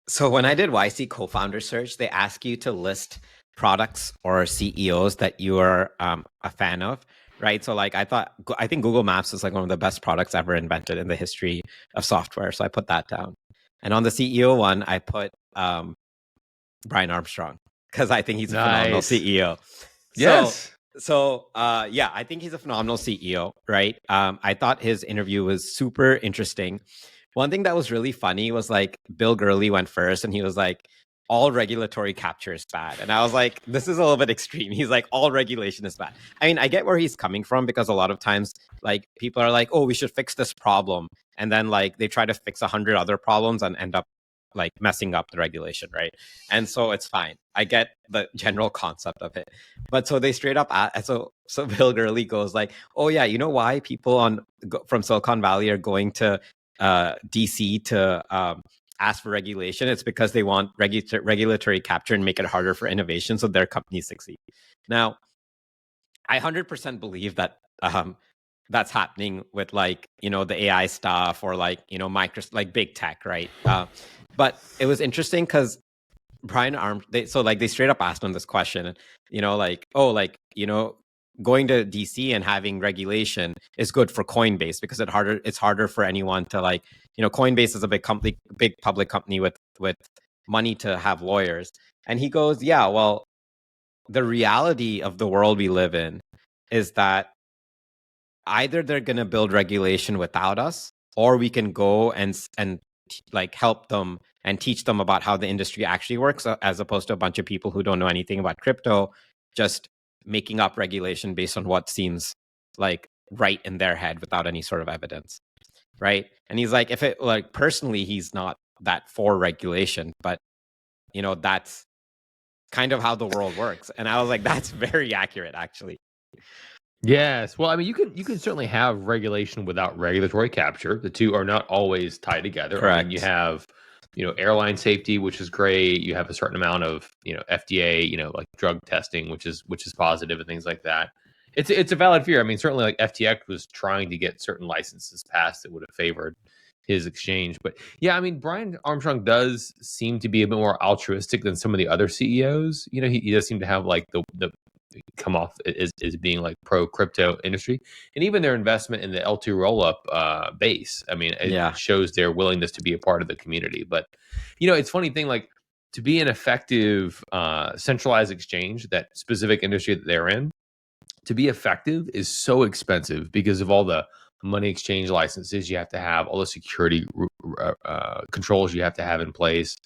So when I did YC co-founder search, they ask you to list products or CEOs that you are a fan of. Right. So like I think Google Maps is like one of the best products ever invented in the history of software. So I put that down. And on the CEO one, I put Brian Armstrong because I think he's a phenomenal CEO. Yes. So I think he's a phenomenal CEO. Right. I thought his interview was super interesting. One thing that was really funny was like Bill Gurley went first and he was like, all regulatory capture is bad. And I was like, this is a little bit extreme. He's like, all regulation is bad. I mean, I get where he's coming from because a lot of times like people are like, oh, we should fix this problem. And then like they try to fix 100 other problems and end up like messing up the regulation, right? And so it's fine. I get the general concept of it. But so they straight up, so Bill Gurley goes like, oh yeah, you know why people from Silicon Valley are going to DC to ask for regulation? It's because they want regulatory capture and make it harder for innovation so their companies succeed. Now, I 100% believe that that's happening with like, the AI stuff or like, like big tech, right? But it was interesting because they straight up asked him this question, going to DC and having regulation is good for Coinbase because it's harder for anyone to like, Coinbase is a big public company with money to have lawyers. And he goes, yeah, well, the reality of the world we live in is that either they're going to build regulation without us, or we can go and like help them and teach them about how the industry actually works, as opposed to a bunch of people who don't know anything about crypto, just making up regulation based on what seems like right in their head without any sort of evidence, right? And he's like, if it like personally, he's not that for regulation, but that's kind of how the world works. And I was like, that's very accurate, actually. Yes. Well, I mean, you can certainly have regulation without regulatory capture. The two are not always tied together. Correct. I mean, you have airline safety, which is great. You have a certain amount of FDA, like drug testing, which is positive and things like that. It's a valid fear. I mean, certainly like FTX was trying to get certain licenses passed that would have favored his exchange. But yeah, I mean, Brian Armstrong does seem to be a bit more altruistic than some of the other CEOs. He does seem to have like the come off as being like pro crypto industry, and even their investment in the L2 rollup base. I mean, it shows their willingness to be a part of the community. But it's funny thing, like to be an effective centralized exchange, that specific industry that they're in, to be effective is so expensive because of all the money exchange licenses you have to have, all the security controls you have to have in place.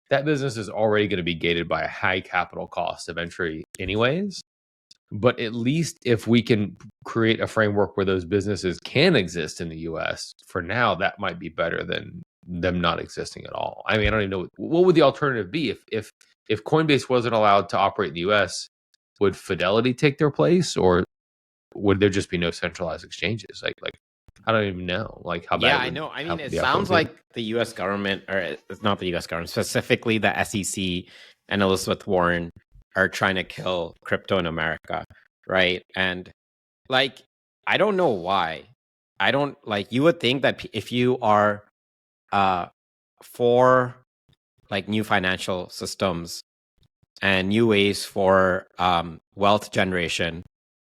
That business is already going to be gated by a high capital cost of entry anyways. But at least if we can create a framework where those businesses can exist in the US, for now, that might be better than them not existing at all. I mean, I don't even know, what would the alternative be? If Coinbase wasn't allowed to operate in the US, would Fidelity take their place? Or would there just be no centralized exchanges? Like I don't even know like how bad. Yeah, I know. I mean, it sounds like the U.S. government, or it's not the U.S. government, specifically the SEC and Elizabeth Warren are trying to kill crypto in America, right? And like, I don't know why. I don't like. You would think that if you are for like new financial systems and new ways for wealth generation,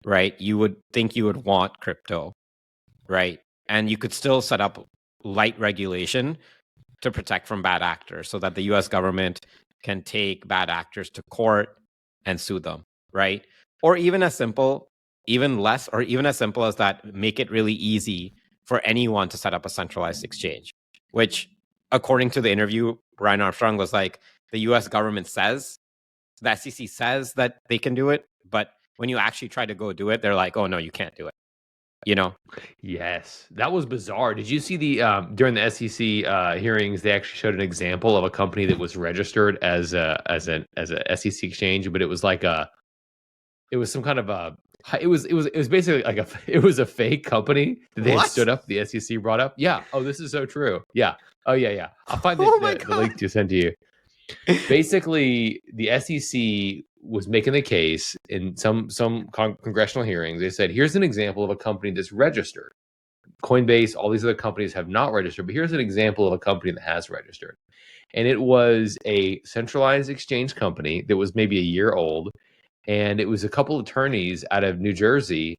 right? You would think you would want crypto, right? And you could still set up light regulation to protect from bad actors so that the US government can take bad actors to court and sue them, right? Or even as simple, even less, or even as simple as that, make it really easy for anyone to set up a centralized exchange, which, according to the interview, Brian Armstrong was like, the US government says, the SEC says that they can do it, but when you actually try to go do it, they're like, oh no, you can't do it. You know? Yes, that was bizarre. Did you see the during the SEC hearings? They actually showed an example of a company that was registered as a SEC exchange, but it was like it was some kind of a it was basically like it was a fake company that they had stood up. The SEC brought up. Yeah. Oh, this is so true. Yeah. Oh yeah. I'll find the link to send to you. Basically, the SEC was making the case in some congressional hearings. They said, here's an example of a company that's registered. Coinbase, all these other companies have not registered, but here's an example of a company that has registered. And it was a centralized exchange company that was maybe a year old. And it was a couple attorneys out of New Jersey.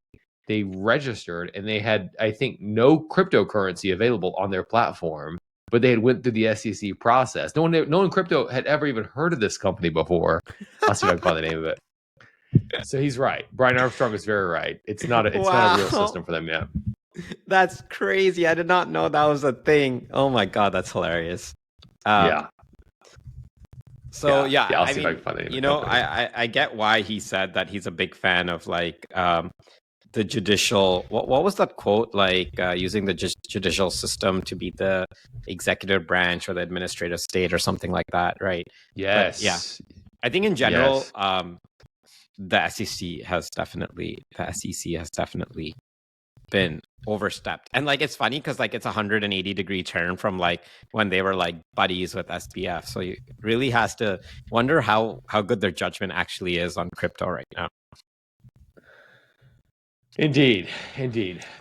They registered and they had, I think, no cryptocurrency available on their platform. But they had went through the SEC process. No one in crypto had ever even heard of this company before. I'll see if I can find the name of it. So he's right. Brian Armstrong is very right. It's not a real system for them yet. That's crazy. I did not know that was a thing. Oh my God, that's hilarious. Yeah. So yeah, I'll see if I can find the name of the company. I get why he said that he's a big fan of like the judicial, what was that quote, like using the judicial system to be the executive branch or the administrative state or something like that, right? Yes. But yeah, I think in general, the SEC has definitely been overstepped. And like, it's funny because like it's a 180-degree turn from like when they were like buddies with SBF. So you really has to wonder how good their judgment actually is on crypto right now. Indeed,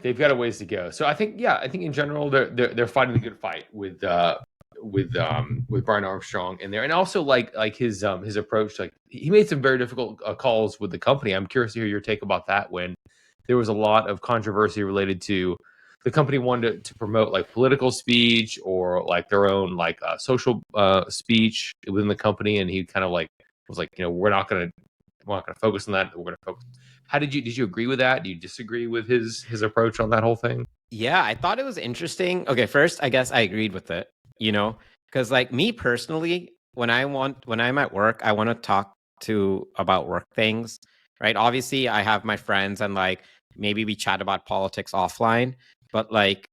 they've got a ways to go. So I think in general they're fighting a good fight with Brian Armstrong in there, and also like his approach. Like he made some very difficult calls with the company. I'm curious to hear your take about that. When there was a lot of controversy related to the company wanted to promote like political speech or like their own like social speech within the company, and he kind of like was like, we're not going to focus on that. We're going to focus. How did you agree with that? Do you disagree with his approach on that whole thing? Yeah, I thought it was interesting. Okay, first, I guess I agreed with it, because like me personally, when I'm at work, I want to talk about work things, right? Obviously, I have my friends and like maybe we chat about politics offline, but like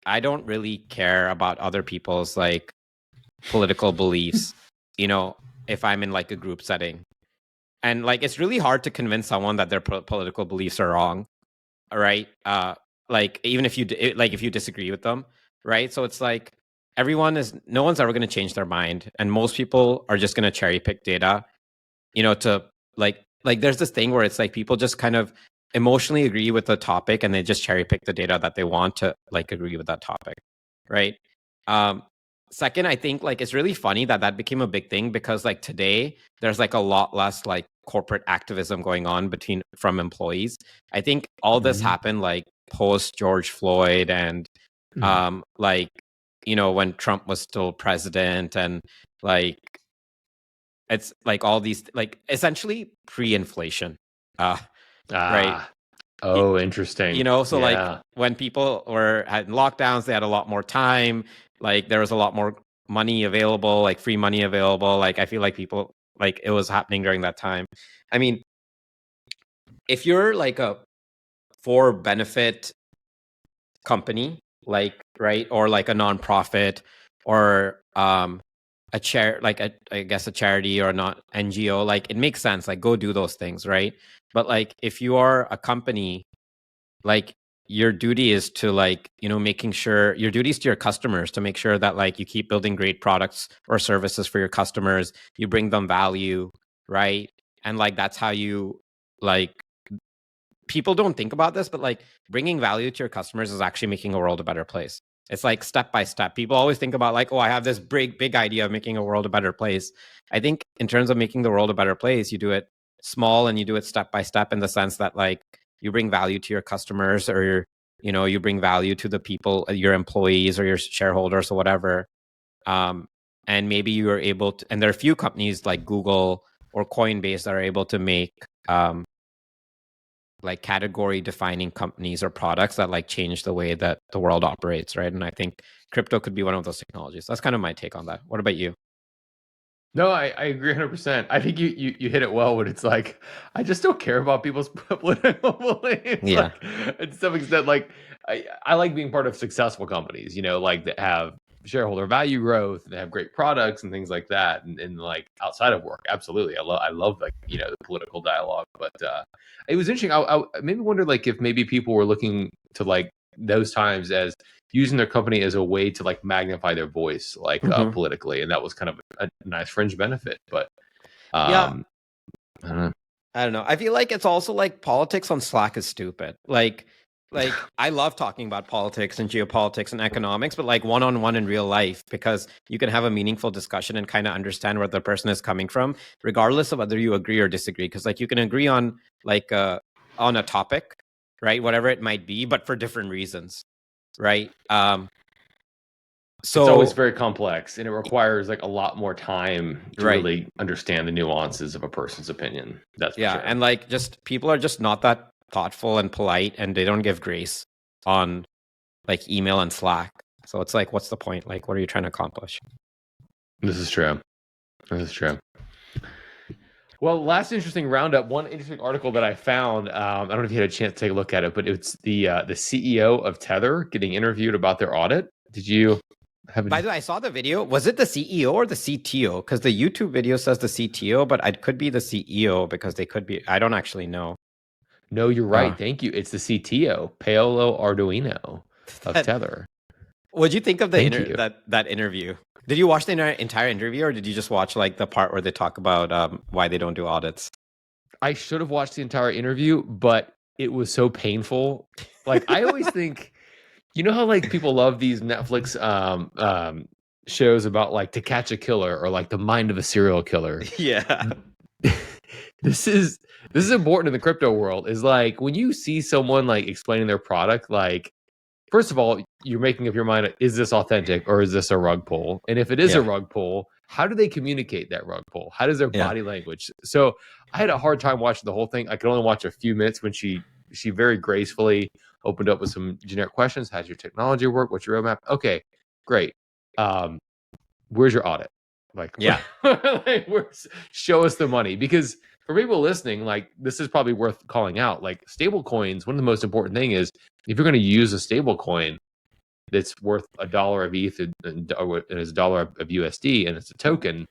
I don't really care about other people's like political beliefs, if I'm in like a group setting. And like, it's really hard to convince someone that their political beliefs are wrong, right? Like even if you disagree with them, right? So it's like no one's ever going to change their mind, and most people are just going to cherry pick data, to like there's this thing where it's like people just kind of emotionally agree with the topic and they just cherry pick the data that they want to like agree with that topic, right? Second, I think like it's really funny that became a big thing because like today there's like a lot less like corporate activism going on from employees. I think all this happened like post George Floyd and like when Trump was still president, and like it's like all these like essentially pre-inflation, right? Oh, interesting. So like when people had lockdowns, they had a lot more time. Like there was a lot more money available, like free money available. Like I feel like people, like it was happening during that time. I mean, if you're like a for benefit company, like, right, or like a nonprofit or a I guess a charity or not NGO, like it makes sense. Like go do those things, right? But like if you are a company like your duty is to like, making sure your duties to your customers to make sure that like you keep building great products or services for your customers, you bring them value, right? And like that's how you like people don't think about this, but like bringing value to your customers is actually making a world a better place. It's like step by step. People always think about like, oh, I have this big idea of making a world a better place. I think in terms of making the world a better place, you do it small and you do it step by step in the sense that like you bring value to your customers or you bring value to the people, your employees or your shareholders or whatever. And maybe you are able to, and there are a few companies like Google or Coinbase that are able to make like category defining companies or products that like change the way that the world operates, right? And I think crypto could be one of those technologies. That's kind of my take on that. What about you? No, I agree 100%. I think you hit it well when it's like, I just don't care about people's political beliefs. Yeah. Like, to some extent, like, I like being part of successful companies, like that have shareholder value growth and they have great products and things like that. And like outside of work, absolutely. I love like, the political dialogue. But it was interesting. I made me wonder like if maybe people were looking to like those times as using their company as a way to like magnify their voice, like politically, and that was kind of a nice fringe benefit. But Yeah, I don't know. I don't know. I feel like it's also like politics on Slack is stupid. Like I love talking about politics and geopolitics and economics, but like one-on-one in real life, because you can have a meaningful discussion and kind of understand where the person is coming from, regardless of whether you agree or disagree. Because like you can agree on like on a topic, right? Whatever it might be, but for different reasons, right? So it's always very complex and it requires like a lot more time to right. really understand the nuances of a person's opinion. That's for Yeah, sure. and like just people are just not that thoughtful and polite, and they don't give grace on like email and Slack. So it's like, what's the point? Like, what are you trying to accomplish? This is true. Well, last interesting roundup. One interesting article that I found. I don't know if you had a chance to take a look at it, but it's the CEO of Tether getting interviewed about their audit. Did you have? By the way, I saw the video. Was it the CEO or the CTO? Because the YouTube video says the CTO, but it could be the CEO because they could be. I don't actually know. No, you're right. Thank you. It's the CTO, Paolo Arduino of Tether. What did you think of the that interview? Did you watch the entire interview, or did you just watch like the part where they talk about why they don't do audits? I should have watched the entire interview, but it was so painful. Like I always think, how like people love these Netflix shows about like To Catch a Killer or like the mind of a serial killer. Yeah. This is important in the crypto world. Is like when you see someone like explaining their product, like first of all, you're making up your mind, is this authentic or is this a rug pull? And if it is a rug pull, how do they communicate that rug pull? How does their body language? So I had a hard time watching the whole thing. I could only watch a few minutes when she very gracefully opened up with some generic questions. How's your technology work? What's your roadmap? Okay, great. Where's your audit? Like, like, show us the money. Because for people listening, like this is probably worth calling out. Like stable coins, one of the most important thing is if you're going to use a stable coin that's worth $1 of ETH and is $1 of USD and it's a token,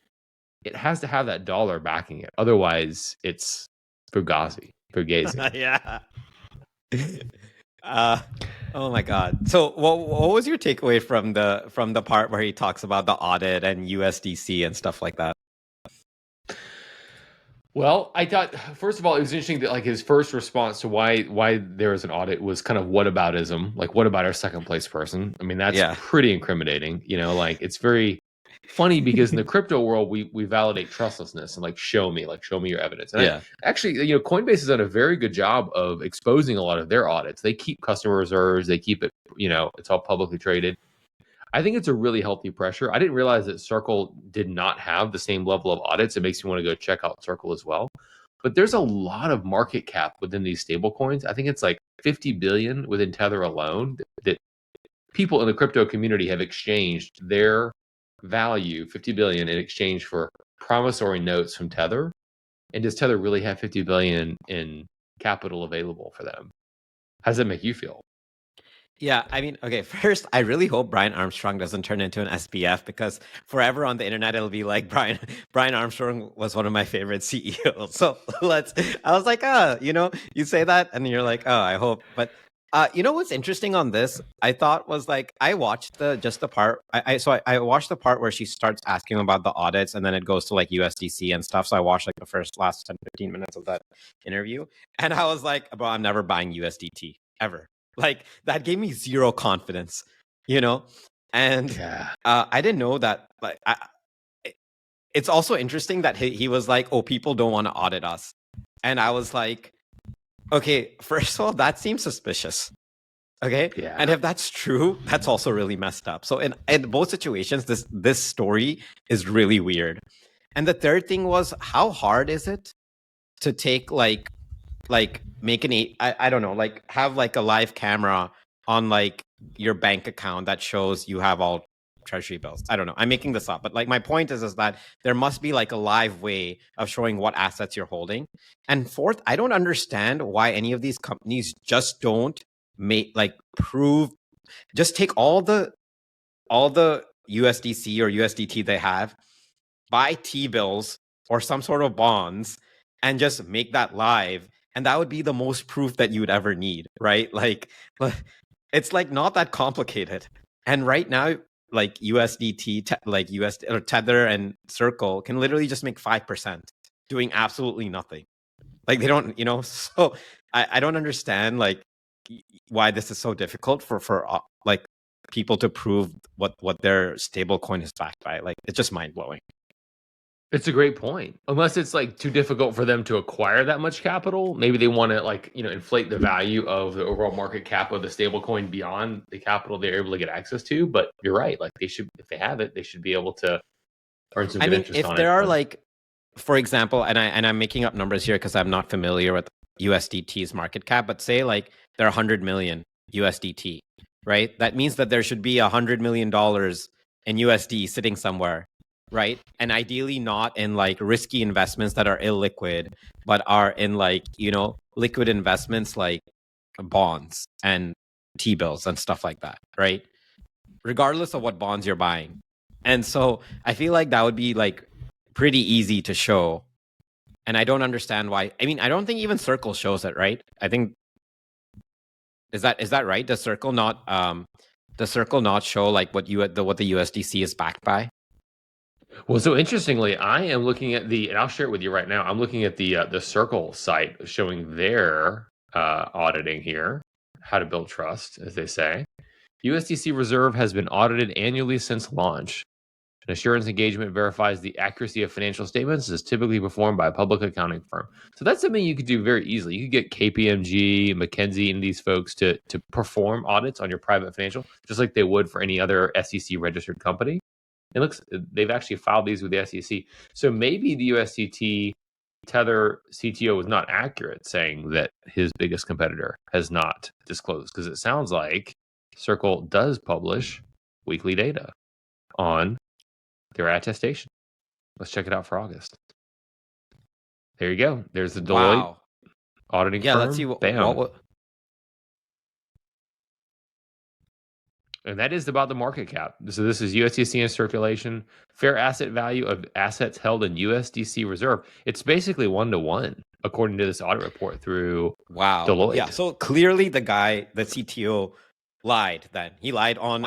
it has to have that dollar backing it. Otherwise, it's fugazi. Yeah. Oh my God. So what was your takeaway from the part where he talks about the audit and USDC and stuff like that? Well, I thought first of all, it was interesting that like his first response to why there was an audit was kind of whataboutism. Like, what about our second place person? I mean, that's pretty incriminating. Like it's very funny because in the crypto world, we validate trustlessness and like show me your evidence. And actually, Coinbase has done a very good job of exposing a lot of their audits. They keep customer reserves. They keep it. It's all publicly traded. I think it's a really healthy pressure. I didn't realize that Circle did not have the same level of audits. It makes me want to go check out Circle as well. But there's a lot of market cap within these stable coins. I think it's like 50 billion within Tether alone that people in the crypto community have exchanged their value, 50 billion, in exchange for promissory notes from Tether. And does Tether really have 50 billion in capital available for them? How does that make you feel? Yeah, I mean, okay, first, I really hope Brian Armstrong doesn't turn into an SPF because forever on the internet, it'll be like Brian Armstrong was one of my favorite CEOs. So I was like, you say that and you're like, oh, I hope. But You know what's interesting on this? I thought was like I watched the part. I watched the part where she starts asking about the audits, and then it goes to like USDC and stuff. So I watched like the last 10-15 minutes of that interview, and I was like, bro, I'm never buying USDT ever. Like that gave me zero confidence, you know. And I didn't know that. Like, it's also interesting that he was like, oh, people don't want to audit us, and I was like, okay, first of all, that seems suspicious. Okay. Yeah. And if that's true, that's also really messed up. So in both situations, this story is really weird. And the third thing was, how hard is it to take like make I don't know, like have like a live camera on like your bank account that shows you have all treasury bills. I don't know. I'm making this up, but like my point is that there must be like a live way of showing what assets you're holding. And fourth, I don't understand why any of these companies just don't just take all the USDC or USDT they have, buy T-bills or some sort of bonds, and just make that live. And that would be the most proof that you would ever need, right? Like it's like not that complicated. And right now, like USDT, like USD or Tether and Circle can literally just make 5% doing absolutely nothing. Like they don't, so I don't understand like why this is so difficult for like people to prove what their stable coin is backed by. Like it's just mind blowing. It's a great point. Unless it's like too difficult for them to acquire that much capital, maybe they want to like, inflate the value of the overall market cap of the stablecoin beyond the capital they're able to get access to. But you're right. Like they should, if they have it, they should be able to earn some good interest on it. If there are like, for example, and I'm making up numbers here because I'm not familiar with USDT's market cap, but say like there are 100 million USDT, right? That means that there should be $100 million in USD sitting somewhere, right? And ideally not in like risky investments that are illiquid, but are in like, liquid investments like bonds and T-bills and stuff like that, right? Regardless of what bonds you're buying. And so I feel like that would be like pretty easy to show. And I don't understand why. I mean, I don't think even Circle shows it, right? I think is that right? Does Circle not show like what the USDC is backed by? Well, so interestingly, I am looking at and I'll share it with you right now. I'm looking at the Circle site showing their auditing here, how to build trust, as they say. USDC Reserve has been audited annually since launch. An assurance engagement verifies the accuracy of financial statements is typically performed by a public accounting firm. So that's something you could do very easily. You could get KPMG, McKinsey, and these folks to perform audits on your private financial, just like they would for any other SEC registered company. They've actually filed these with the SEC. So maybe the USDT Tether CTO was not accurate saying that his biggest competitor has not disclosed, because it sounds like Circle does publish weekly data on their attestation. Let's check it out for August. There you go. There's the Deloitte auditing firm. Let's see what and that is about the market cap. So this is USDC in circulation, fair asset value of assets held in USDC reserve. It's basically 1-to-1, according to this audit report through Deloitte. Yeah, so clearly the CTO lied then. He lied on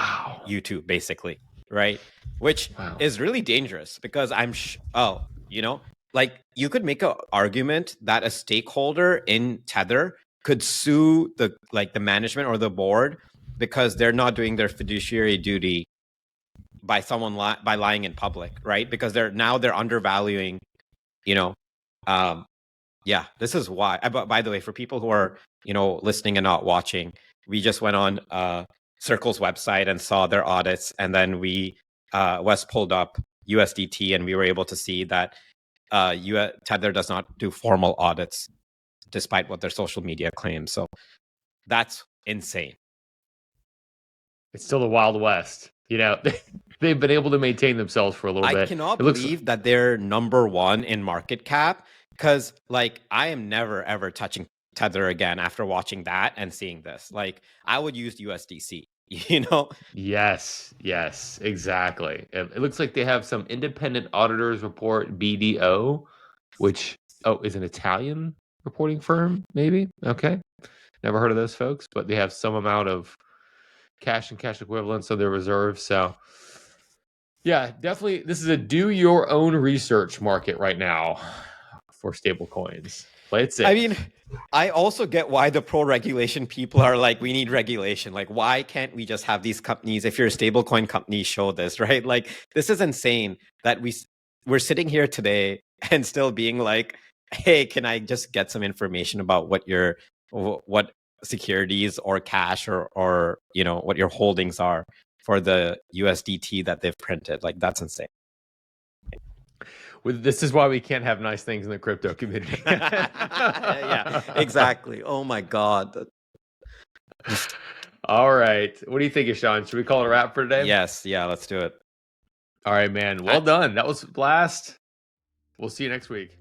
YouTube, basically, right? Which is really dangerous because like you could make an argument that a stakeholder in Tether could sue the management or the board because they're not doing their fiduciary duty by by lying in public, right? Because they're undervaluing, this is why. By the way, for people who are, listening and not watching, we just went on Circle's website and saw their audits, and then Wes pulled up USDT, and we were able to see that Tether does not do formal audits, despite what their social media claims. So that's insane. It's still the Wild West. They've been able to maintain themselves for a little bit. I cannot believe that they're number one in market cap, because like I am never ever touching Tether again after watching that and seeing this. Like I would use USDC. Yes, exactly. It looks like they have some independent auditors report, BDO, which is an Italian reporting firm, maybe. Okay. Never heard of those folks, but they have some amount of cash and cash equivalents of their reserves. So yeah, definitely this is a do your own research market right now for stable coins. Play it safe. I mean, I also get why the pro-regulation people are like, we need regulation. Like, why can't we just have these companies, if you're a stablecoin company, show this, right? Like, this is insane that we're sitting here today and still being like, hey, can I just get some information about what securities or cash or what your holdings are for the USDT that they've printed? Like, that's insane. This is why we can't have nice things in the crypto community. Yeah, exactly. Oh my God. All right. What do you think, Ishan? Should we call it a wrap for today? Yes. Yeah, let's do it. All right, man. Well done. That was a blast. We'll see you next week.